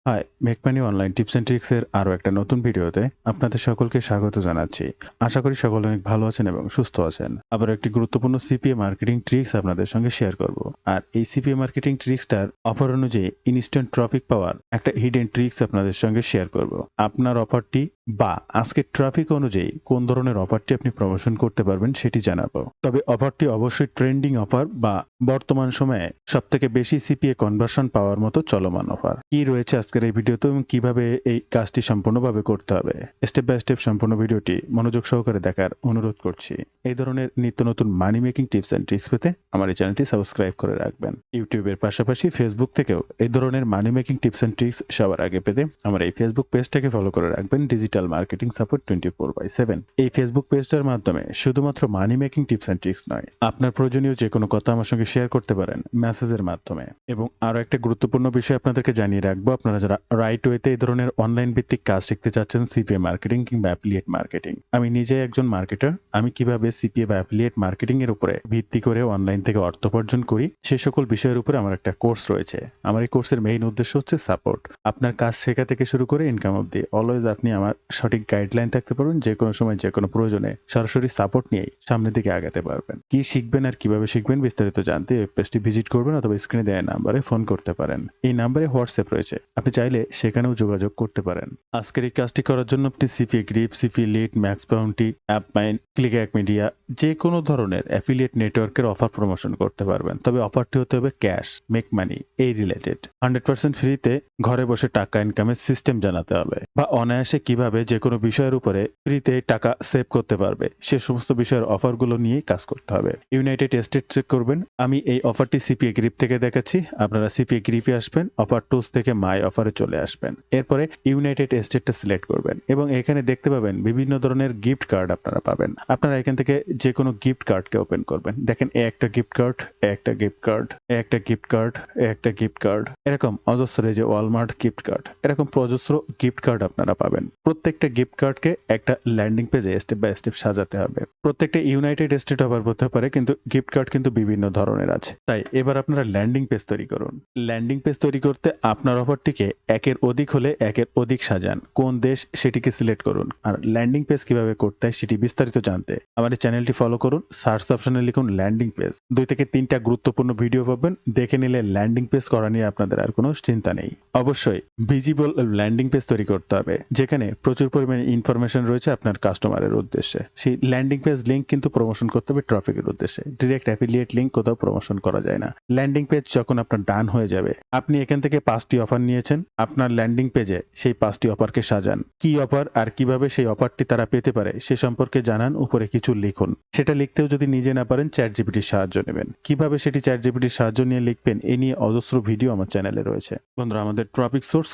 High, make money online tips and tricks এর আরো একটা নতুন ভিডিওতে আপনাদের সকলকে স্বাগত জানাচ্ছি। আশা করি সকলে অনেক ভালো আছেন এবং সুস্থ আছেন। আবার একটি গুরুত্বপূর্ণ সিপিএ মার্কেটিং ট্রিক্স আপনাদের সঙ্গে শেয়ার করব। আর এই সিপিএ মার্কেটিং ট্রিক্সটার অফার অনুযায়ী ইনস্ট্যান্ট ট্রাফিক পাওয়ার একটা হিডেন ট্রিক্স আপনাদের সঙ্গে শেয়ার করব। আপনার অফারটি বা আজকের ট্রাফিক অনুযায়ী কোন ধরনের অফারটি আপনি প্রমোশন করতে পারবেন সেটি জানাবো। তবে অফারটি অবশ্যই ট্রেন্ডিং অফার বা বর্তমান সময়ে সবথেকে বেশি সিপিএ কনভার্সন পাওয়ার মতো চলমান অফার। কি রয়েছে আজকের এই ভিডিওতে এবং কিভাবে এই কাজটি সম্পূর্ণভাবে করতে হবে, স্টেপ বাই স্টেপ সম্পূর্ণ ভিডিওটি মনোযোগ সহকারে দেখার অনুরোধ করছি। এই ধরনের নিত্য নতুন money making tips and tricks পেতে আমার এই চ্যানেলটি সাবস্ক্রাইব করে রাখবেন। ইউটিউবের পাশাপাশি ফেসবুক থেকেও এই ধরনের money making tips and tricks সবার আগে পেতে আমার এই ফেসবুক পেজটাকে ফলো করে রাখবেন, ডিজিটাল মার্কেটিং সাপোর্ট 24/7। এই ফেসবুক পেজটার মাধ্যমে শুধুমাত্র money making tips and tricks নয়, আপনার প্রয়োজনীয় যে কোনো কথা আমার সঙ্গে শেয়ার করতে পারেন মেসেজের মাধ্যমে। এবং আরো একটা গুরুত্বপূর্ণ বিষয় আপনাদেরকে জানিয়ে রাখবো, আপনারা যারা রাইট ওয়েতে এই ধরনের অনলাইন ভিত্তিক কাজ শিখতে চাচ্ছেন, সিপিএ মার্কেটিং কিংবা অ্যাফিলিয়েট মার্কেটিং। আমি নিজে একজন মার্কেটার। আমি কিভাবে সিপিএ বা অ্যাফিলিয়েট মার্কেটিং এর উপরে ভিত্তি করে অনলাইন থেকে অর্থ উপার্জন করি সে সকল বিষয়ের উপরে আমার একটা কোর্স রয়েছে। আমার এই কোর্সের মেইন উদ্দেশ্য হচ্ছে সাপোর্ট। আপনার কাজ শেখা থেকে শুরু করে ইনকাম অবধি অলওয়েজ আপনি আমার সঠিক গাইডলাইন থাকতে পারবেন, যে কোনো সময় যে কোনো প্রয়োজনে সরাসরি সাপোর্ট নিয়েই সামনের দিকে আগাতে পারবেন। কি শিখবেন আর কিভাবে শিখবেন বিস্তারিত জানতে ওয়েব পেজটি ভিজিট করবেন অথবা স্ক্রিনে দেওয়া নাম্বারে ফোন করতে পারেন। এই নাম্বারে হোয়াটসঅ্যাপ রয়েছে, আপনি চাইলে সেখানেও যোগাযোগ করতে পারেন। আজকের এই কাজটি করার জন্য আপনি CPA Grip, CPA Lead, Max Bounty, AppMine, Click Media যে কোনো ধরনের অ্যাফিলিয়েট নেটওয়ার্কের অফার প্রমোশন করতে পারবেন। তবে অফারটি হতে হবে ক্যাশ, মেক মানি এই রিলেটেড। 100% ফ্রিতে ঘরে বসে টাকা ইনকামের সিস্টেম জানাতে হবে, বা অনায়াসে কিভাবে যে কোনো বিষয়ের উপরে ফ্রিতে টাকা সেভ করতে পারবে সে সমস্ত বিষয়ের অফারগুলো নিয়েই কাজ করতে হবে। ইউনাইটেড স্টেট চেক করবেন। আমি এই অফারটি সিপিএ গ্রিপ থেকে দেখাচ্ছি, আপনারা সিপিএ গ্রিপে আসবেন, অফার টুলস থেকে মাই অফারে চলে আসবেন। এরপরে ইউনাইটেড স্টেটটা সিলেক্ট করবেন এবং এখানে দেখতে পাবেন বিভিন্ন ধরনের গিফট কার্ড আপনারা পাবেন। আপনারা এখান থেকে যে কোনো গিফট কার্ডকে ওপেন করবেন। দেখেন এ একটা গিফট কার্ড, এ একটা গিফট কার্ড, এ একটা গিফট কার্ড, এ একটা গিফট কার্ড, এরকম অজস্র, এই যে ওয়ালমার্ট গিফট কার্ড, এরকম প্রজস্র গিফট কার্ড আপনারা পাবেন। প্রত্যেকটা গিফট কার্ডকে একটা ল্যান্ডিং পেজে স্টেপ বাই স্টেপ সাজাতে হবে। প্রত্যেকটা ইউনাইটেড স্টেট অফার হতে পারে, কিন্তু গিফট কার্ড কিন্তু বিভিন্ন ধরনের আছে। তাই এবার আপনারা ল্যান্ডিং পেজ তৈরি করুন। ল্যান্ডিং পেজ তৈরি করতে আপনার অফারটিকে একের অধিক হলে একের অধিক সাজান। কোন দেশ সেটিকে সিলেক্ট করুন। আর ল্যান্ডিং পেজ কিভাবে করতে হয় সেটি বিস্তারিত জানতে আমার এই চ্যানেলটি ফলো করুন। সার্চ অপশনে লিখুন ল্যান্ডিং পেজ। 2 থেকে 3টা গুরুত্বপূর্ণ ভিডিও পাবেন, দেখে নিলে ল্যান্ডিং পেজ করা নিয়ে আপনাদের আর কোনো চিন্তা নেই। অবশ্যই ভিজিবল ল্যান্ডিং পেজ তৈরি করতে হবে, যেখানে প্রচুর পরিমাণে ইনফরমেশন রয়েছে আপনার কাস্টমারের উদ্দেশ্যে। সেই ল্যান্ডিং পেজ লিঙ্ক কিন্তু প্রমোশন করতে হবে ট্রাফিকের উদ্দেশ্যে। ডিরেক্ট অ্যাফিলিয়েট লিঙ্ক কোথাও প্রমোশন করা যায় না। ল্যান্ডিং পেজ যখন আপনার ডান হয়ে যাবে, আপনি এখান থেকে 5টি অফার নিয়েছেন, আপনার ল্যান্ডিং পেজে সেই 5টি অফারকে সাজান। কি অফার আর কিভাবে সেই অফারটি তারা পেতে পারে সে সম্পর্কে জানান, উপরে কিছু লিখুন। সেটা লিখতেও যদি নিজে না পারেন চ্যাট জিপিটির সাহায্য নেবেন। কিভাবে সেটি চ্যাট জিপিটির সাহায্য নিয়ে লিখবেন এ নিয়ে অজস্র ভিডিও আমার চ্যানেলে রয়েছে। বন্ধুরা, আমাদের ট্রাফিক সোর্স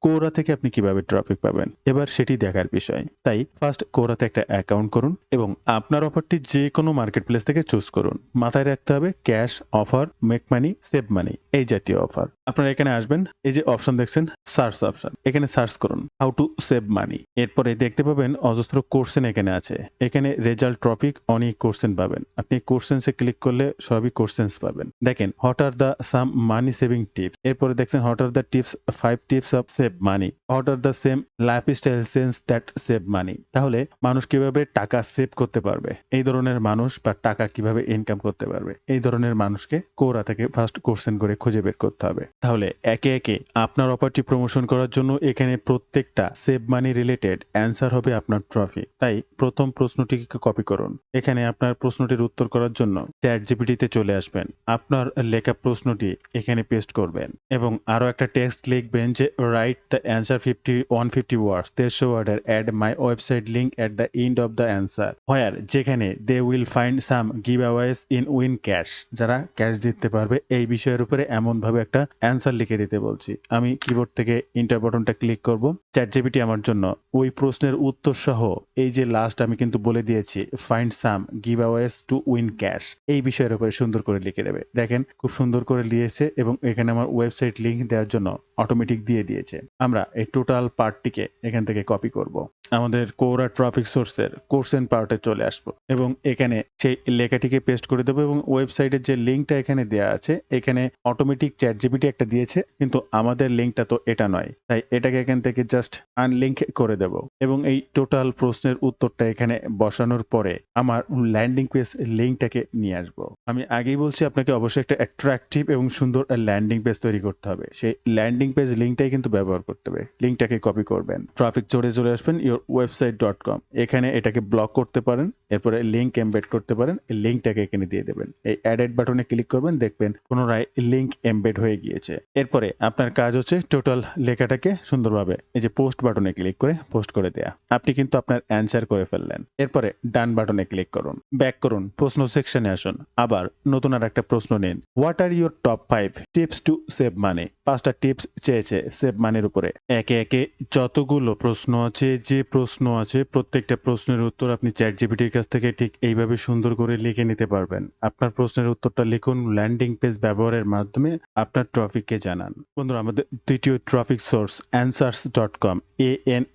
কোরা থেকে আপনি কিভাবে ট্রাফিক পাবেন এবার সেটি দেখার বিষয়। তাই ফার্স্ট কোরাতে একটা অ্যাকাউন্ট করুন এবং আপনার অফারটি যে কোনো মার্কেট প্লেস থেকে চুজ করুন। মাথায় রাখতে হবে cash offer, make money, save মানি এই জাতীয় অফার। আপনারা এখানে আসবেন, এই যে অপশন দেখছেন সার্চ অপশন, এখানে সার্চ করুন হাউ টু সেভ মানি। এরপরে দেখতে পাবেন অজস্র কোশ্চেন এখানে আছে। এখানে রেজাল্ট টপিক অনেক কোশ্চেন পাবেন। আপনি কোশ্চেন্সে ক্লিক করলে সবই কোশ্চেন্স পাবেন। দেখেন what are the some money saving tips. এরপরে দেখছেন what are the tips 5 tips of save money, what are the same lifestyle sense that save মানি। তাহলে মানুষ কিভাবে টাকা সেভ করতে পারবে, এই ধরনের মানুষ বা টাকা কিভাবে ইনকাম করতে পারবে, এই ধরনের মানুষকে কোরা থেকে ফার্স্ট কোশ্চেন করে খুঁজে বের করতে হবে। তাহলে একে একে আপনার অফারটি প্রমোশন করার জন্য এখানে প্রত্যেকটা সেভ মানি রিলেটেড অ্যান্সার হবে আপনার ট্রফিক। তাই প্রথম প্রশ্নটিকে কপি করুন। এখানে আপনার প্রশ্নটির উত্তর করার জন্য চ্যাট জিপিটিতে চলে আসবেন, আপনার লেখা প্রশ্নটি এখানে পেস্ট করবেন এবং আরো একটা টেক্সট লিখবেন যে রাইট দ্য অ্যান্সার 150 ওয়ার্ডস 150 ওয়ার্ডের add my website link at the end of the answer, where যেখানে they will find some giveaways in win cash. যারা ক্যাশ জিততে পারবে এই বিষয়ের উপরে এমন ভাবে একটা অ্যান্সার লিখে দিতে বলছি। আমি কিবোর্ড থেকে ইন্টার বাটনটা ক্লিক করব। চ্যাট জিপিটি আমার জন্য ওই প্রশ্নের উত্তর সহ এই যে লাস্ট আমি কিন্তু বলে দিয়েছি find some giveaways to win cash এই বিষয়ের উপরে সুন্দর করে লিখে দেবে। দেখেন খুব সুন্দর করে লিখেছে এবং এখানে আমার ওয়েবসাইট লিংক দেওয়ার জন্য অটোমেটিক দিয়ে দিয়েছে। আমরা এই টোটাল পার্টটিকে এখান থেকে কপি করব। আমাদের কোরা ট্রাফিক সোর্সের কোর্স এন্ড পার্টে চলে আসবো এবং এখানে সেই লেখাটিকে পেস্ট করে দেবো এবং ওয়েবসাইটের যে লিঙ্কটা এখানে দেওয়া আছে এখানে অটোমেটিক চ্যাট জিপিটি একটা দিয়েছে, কিন্তু আমাদের লিঙ্কটা তো এটা নয়, তাই এটাকে এখান থেকে জাস্ট আনলিঙ্ক করে দেব এবং এই টোটাল প্রশ্নের উত্তরটা এখানে বসানোর পরে আমার ল্যান্ডিং পেজ লিঙ্কটাকে নিয়ে আসবো। আমি আগেই বলছি আপনাকে অবশ্যই একটা অ্যাট্রাকটিভ এবং সুন্দর ল্যান্ডিং পেজ তৈরি করতে হবে। সেই ল্যান্ডিং পেজ লিঙ্কটাই কিন্তু ব্যবহার করতে হবে। লিঙ্কটাকে কপি করবেন, ট্রাফিক চলে আসবেন yourwebsite.com, এখানে এটাকে ব্লক করতে পারেন, এরপরে লিঙ্ক এমবেড করতে পারেন, এই লিঙ্কটাকে এখানে দিয়ে দেবেন। এই অ্যাডেড বাটনে ক্লিক করবেন, দেখবেন পুনরায় লিঙ্ক এমবেড হয়ে গিয়েছে। এরপরে আপনার কাজ হচ্ছে টোটাল লেখাটাকে সুন্দরভাবে এই যে পোস্ট বাটনে ক্লিক করে পোস্ট করে দেয়া। আপনি কিন্তু আপনার অ্যান্সার করে ফেললেন। এরপরে ডান বাটনে ক্লিক করুন, ব্যাক করুন, প্রশ্ন সেকশনে আসুন, আবার নতুন আর একটা প্রশ্ন নিন। What are your top 5 tips to save মানি? 5টা টিপস চেয়েছে সেভ মানির উপরে। একে একে যতগুলো প্রশ্ন আছে, যে প্রশ্ন আছে প্রত্যেকটা প্রশ্নের উত্তর আপনি চ্যাট জিপিটির কাছ থেকে ঠিক এইভাবে সুন্দর করে লিখে নিতে পারবেন। আপনার প্রশ্নের উত্তরটা লিখুন, ল্যান্ডিং পেজ ব্যবহারের মাধ্যমে আপনার ট্রাফিককে জানান। বন্ধুরা, আমাদের দ্বিতীয় traffic source answers.com,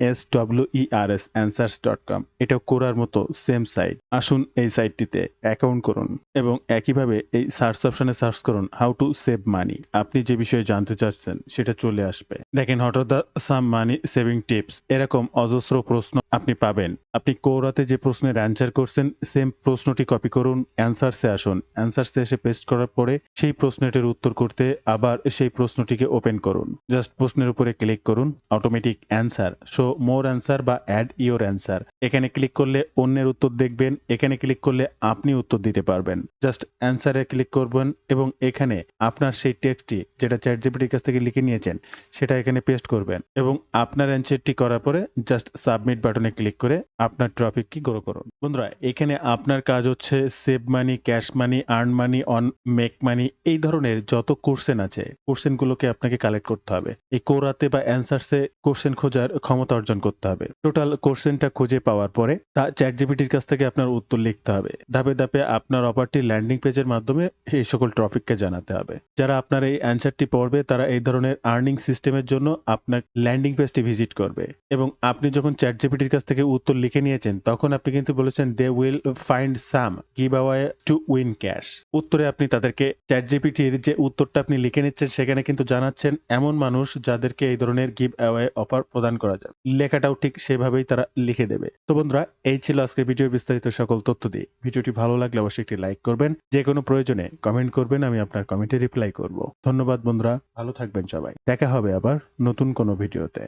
ANSWERS, answers.com, এটাও কোরার মতো সেম সাইট। আসুন এই সাইটটিতে অ্যাকাউন্ট করুন এবং একইভাবে এই সার্চ অপশনে সার্চ করুন হাউ টু সেভ মানি। আপনি যে বিষয়ে জানতে চাচ্ছেন সেটা চলে আসবে। দেখেন, hot are the some money saving tips, এরকম অজস্র প্রশ্ন আপনি পাবেন। আপনি কোরাতে যে প্রশ্নের অ্যান্সার করছেন সেম প্রশ্নটি কপি করুন, অ্যান্সারসে আসুন, অ্যান্সারসে এসে পেস্ট করার পরে সেই প্রশ্নটির উত্তর করতে আবার সেই প্রশ্নটিকে ওপেন করুন। জাস্ট প্রশ্নের উপরে ক্লিক করুন, অটোমেটিক অ্যান্সার, শো মোর অ্যান্সার বা অ্যাড ইওর অ্যান্সার, এখানে ক্লিক করলে অন্যের উত্তর দেখবেন, এখানে ক্লিক করলে আপনি উত্তর দিতে পারবেন। জাস্ট অ্যান্সারে ক্লিক করবেন এবং এখানে আপনার সেই টেক্সটটি যেটা চ্যাট জিপিটির কাছ থেকে লিখে নিয়েছেন সেটা এখানে পেস্ট করবেন এবং আপনার অ্যান্সারটি করার পরে জাস্ট সাবমিট বাটনে ক্লিক করে আপনার টপিককে গ্রো করুন। বন্ধুরা, এখানে আপনার কাজ হচ্ছে save money, cash money, earn money, on make money, এই ধরনের যত কোশ্চেন আছে কোশ্চেনগুলোকে আপনাকে কালেক্ট করতে হবে। এই কোরাতে বা অ্যান্সারসে কোশ্চেন খোঁজার ক্ষমতা অর্জন করতে হবে। টোটাল কোশ্চেনটা খুঁজে পাওয়ার পরে তা চ্যাট জিপিটির কাছ থেকে আপনার উত্তর লিখতে হবে। ধাপে ধাপে আপনার অফারটি ল্যান্ডিং পেজের মাধ্যমে এই সকল টপিককে জানাতে হবে। যারা আপনার এই অ্যান্সারটি পড়বে তারা এই ধরনের আর্নিং সিস্টেমের জন্য আপনার ল্যান্ডিং পেজটি ভিজিট করবে এবং আপনি যখন চ্যাট জিপিটির কাছ থেকে উত্তর লিখে নিয়েছেন তখন আপনি কিন্তু বলেছেন they will find some give away to win cash. উত্তরে আপনি তাদেরকে চ্যাট জিপিটির যে উত্তরটা আপনি লিখে নিচ্ছেন সেখানে কিন্তু জানাচ্ছেন এমন মানুষ যাদেরকে এই ধরনের গিভ অ্যাওয়ে অফার প্রদান করা যায়। লেখাটাও ঠিক সেভাবেই তারা লিখে দেবে। তো বন্ধুরা, এই ছিল আজকের ভিডিওর বিস্তারিত সকল তথ্য দিয়ে। ভিডিওটি ভালো লাগলে অবশ্যই একটি লাইক করবেন, যে কোনো প্রয়োজনে কমেন্ট করবেন, আমি আপনার কমেন্টে রিপ্লাই করব। ধন্যবাদ বন্ধুরা, ভালো থাকবেন সবাই। দেখা হবে আবার নতুন কোনো ভিডিওতে।